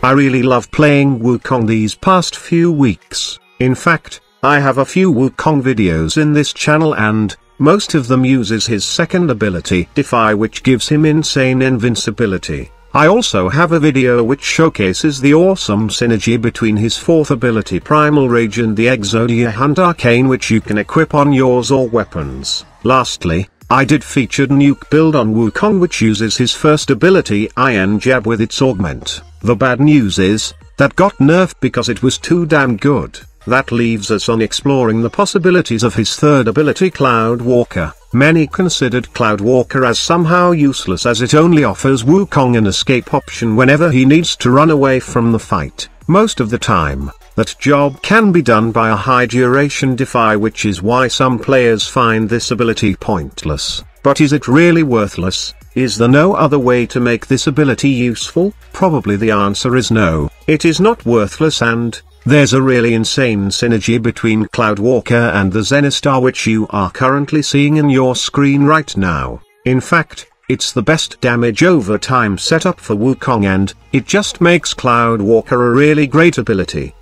I really love playing Wukong these past few weeks. In fact, I have a few Wukong videos in this channel and most of them uses his second ability Defy, which gives him insane invincibility. I also have a video which showcases the awesome synergy between his fourth ability Primal Rage and the Exodia Hunt Arcane, which you can equip on yours or weapons. Lastly, I did featured nuke build on Wukong which uses his first ability Iron Jab with its augment. The bad news is, that got nerfed because it was too damn good. That leaves us on exploring the possibilities of his third ability Cloud Walker. Many considered Cloud Walker as somehow useless as it only offers Wukong an escape option whenever he needs to run away from the fight. Most of the time, that job can be done by a high duration Defy, which is why some players find this ability pointless. But is it really worthless? Is there no other way to make this ability useful? Probably the answer is no. It is not worthless, and there's a really insane synergy between Cloud Walker and the Zenistar, which you are currently seeing in your screen right now. In fact, it's the best damage over time setup for Wukong, and it just makes Cloud Walker a really great ability.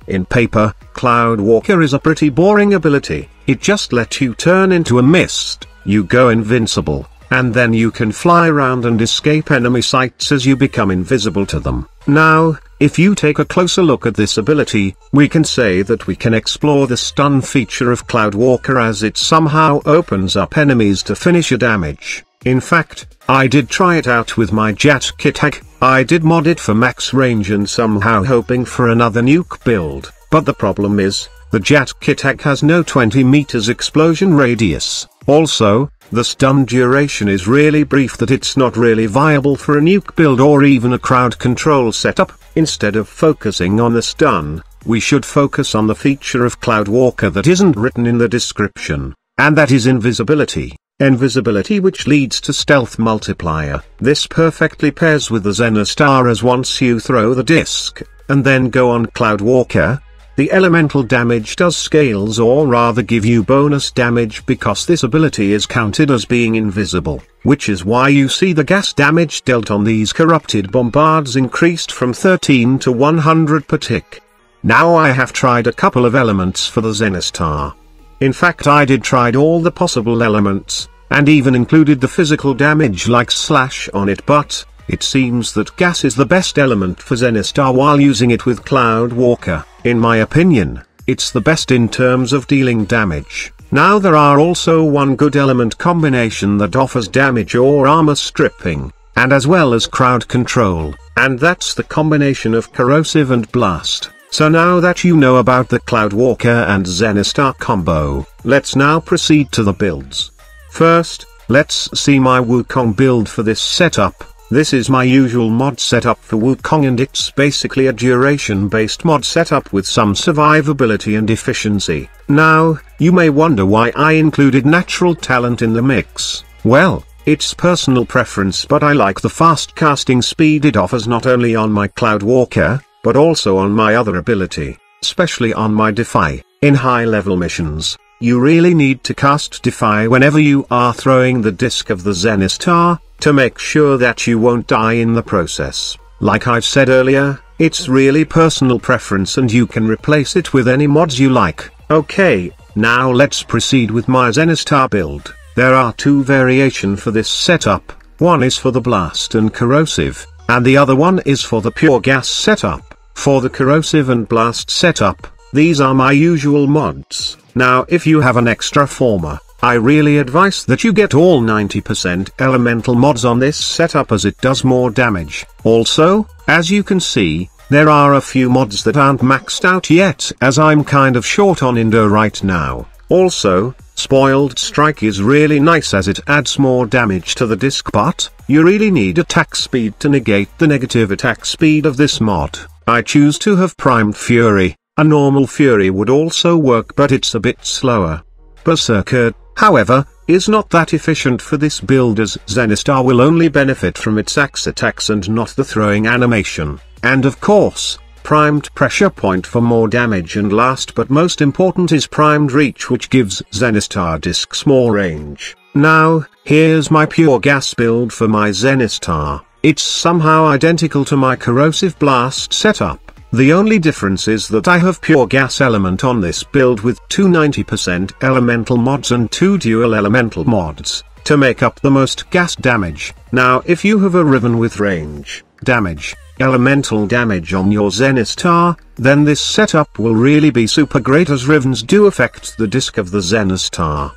In paper, Cloud Walker is a pretty boring ability. It just lets you turn into a mist, you go invincible, and then you can fly around and escape enemy sights as you become invisible to them. Now, if you take a closer look at this ability, we can say that we can explore the stun feature of Cloud Walker, as it somehow opens up enemies to finish a damage. In fact, I did try it out with my Jat Kit hack. I did mod it for max range and somehow hoping for another nuke build, but the problem is, the Jat Kit hack has no 20 meters explosion radius. Also, the stun duration is really brief that it's not really viable for a nuke build or even a crowd control setup. Instead of focusing on the stun, we should focus on the feature of Cloud Walker that isn't written in the description, and that is invisibility. Invisibility, which leads to stealth multiplier. This perfectly pairs with the Zenistar, as once you throw the disc, and then go on Cloud Walker, the elemental damage does scales, or rather give you bonus damage, because this ability is counted as being invisible, which is why you see the gas damage dealt on these corrupted bombards increased from 13 to 100 per tick. Now I have tried a couple of elements for the Zenistar. In fact, I did tried all the possible elements, and even included the physical damage like slash on it, but it seems that gas is the best element for Zenistar while using it with Cloud Walker. In my opinion, it's the best in terms of dealing damage. Now there are also one good element combination that offers damage or armor stripping, and as well as crowd control, and that's the combination of corrosive and blast. So now that you know about the Cloud Walker and Zenistar combo, let's now proceed to the builds. First, let's see my Wukong build for this setup. This is my usual mod setup for Wukong, and it's basically a duration-based mod setup with some survivability and efficiency. Now, you may wonder why I included natural talent in the mix. Well, it's personal preference, but I like the fast casting speed it offers not only on my Cloud Walker, but also on my other ability, especially on my Defy. In high-level missions, you really need to cast Defy whenever you are throwing the disc of the Zenistar, to make sure that you won't die in the process. Like I've said earlier, it's really personal preference and you can replace it with any mods you like. Okay, now let's proceed with my Zenistar build. There are two variations for this setup, one is for the blast and corrosive, and the other one is for the pure gas setup. For the corrosive and blast setup, these are my usual mods. Now if you have an extra former, I really advise that you get all 90% elemental mods on this setup, as it does more damage. Also, as you can see, there are a few mods that aren't maxed out yet, as I'm kind of short on Indo right now. Also, Spoiled Strike is really nice as it adds more damage to the disc, but you really need attack speed to negate the negative attack speed of this mod. I choose to have primed Fury. A normal Fury would also work, but it's a bit slower. Berserker, however, is not that efficient for this build, as Zenistar will only benefit from its axe attacks and not the throwing animation. And of course, primed Pressure Point for more damage, and last but most important is primed Reach, which gives Zenistar discs more range. Now, here's my pure gas build for my Zenistar. It's somehow identical to my corrosive blast setup. The only difference is that I have pure gas element on this build with two 90% elemental mods and two dual elemental mods, to make up the most gas damage. Now if you have a Riven with range, damage, elemental damage on your Zenistar, then this setup will really be super great as Rivens do affect the disc of the Zenistar.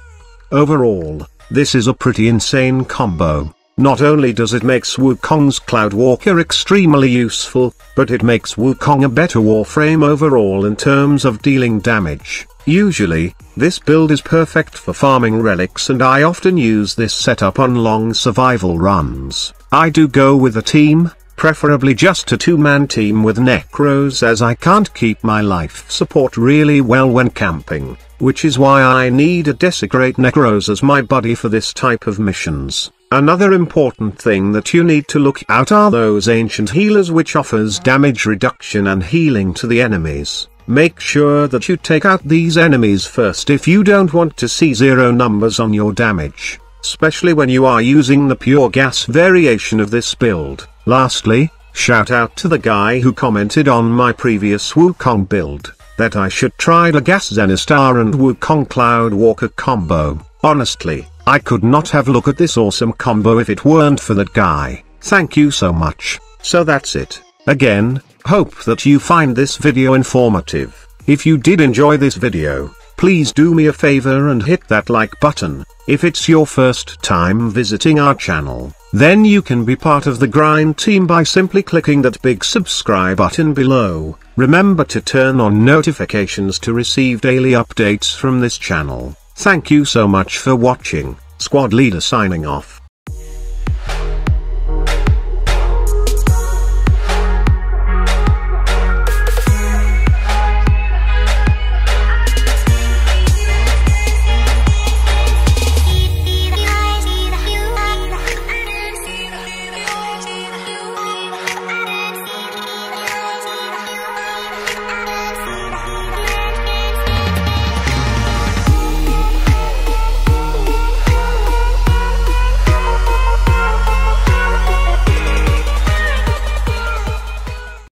Overall, this is a pretty insane combo. Not only does it make Wukong's Cloudwalker extremely useful, but it makes Wukong a better Warframe overall in terms of dealing damage. Usually, this build is perfect for farming relics and I often use this setup on long survival runs. I do go with a team, preferably just a two-man team with Necros as I can't keep my life support really well when camping, which is why I need a Desecrate Necros as my buddy for this type of missions. Another important thing that you need to look out are those ancient healers which offers damage reduction and healing to the enemies. Make sure that you take out these enemies first if you don't want to see zero numbers on your damage, especially when you are using the pure gas variation of this build. Lastly, shout out to the guy who commented on my previous Wukong build, that I should try the gas Zenistar and Wukong Cloudwalker combo. Honestly, I could not have looked at this awesome combo if it weren't for that guy. Thank you so much. So that's it. Again, hope that you find this video informative. If you did enjoy this video, please do me a favor and hit that like button. If it's your first time visiting our channel, then you can be part of the Grind team by simply clicking that big subscribe button below. Remember to turn on notifications to receive daily updates from this channel. Thank you so much for watching. Squad Leader signing off.